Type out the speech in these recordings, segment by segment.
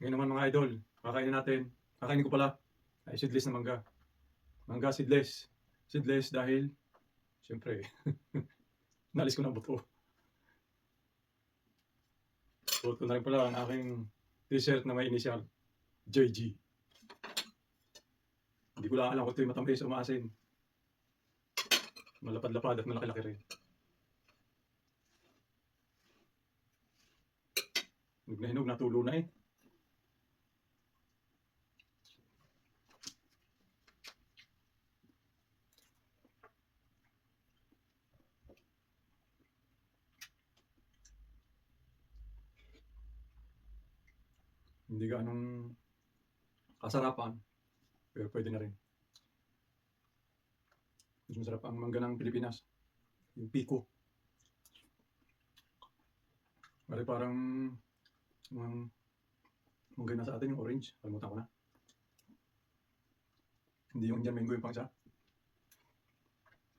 Ngayon naman mga idol, kakainin natin. Kakainin ko pala ay seedless na mangga. Mangga seedless. Seedless dahil, siyempre, nalis ko na ang buto. Suot ko na rin pala ang aking t-shirt na may initial, JG. Hindi ko lang alam kung ito'y matamis o maasin. Malapad-lapad at malaki-laki rin. Hinog na hinog, natulo na eh. Hindi ganong kasarapan, pero pwede na rin. Mas masarap ang mangga ng Pilipinas. Yung Pico. Bali parang mangga na sa atin, yung orange. Kalimutan ko na. Hindi yung Indian mango yung pang isa.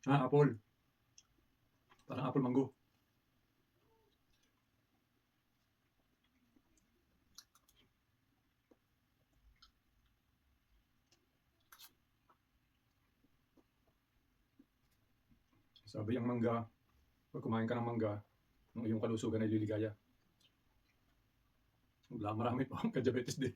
Apple. Parang apple mango. Sabi ang mangga, pag kumain ka ng mangga, ang iyong kalusugan ay liligaya. Wala, marami pa akong ka-diabetes din.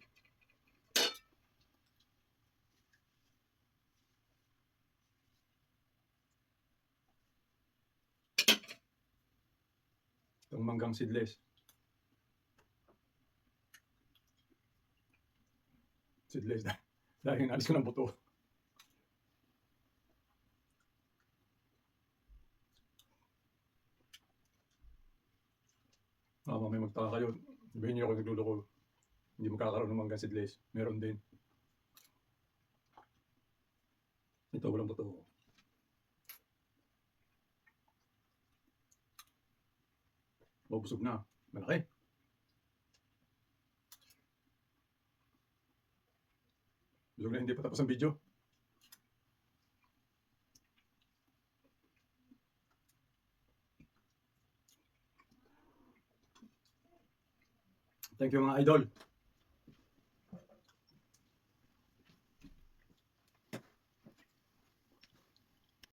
Itong manggang seedless. Seedless dahil inalis ko ng buto. Mamaya magtaka kayo, sabihin niyo ako nagluloko. Hindi magkakaroon ng manggang seedless. Meron din. Ito, walang buto. Busog na. Malaki. Busog na, hindi pa tapos ang video. Thank you mga idol.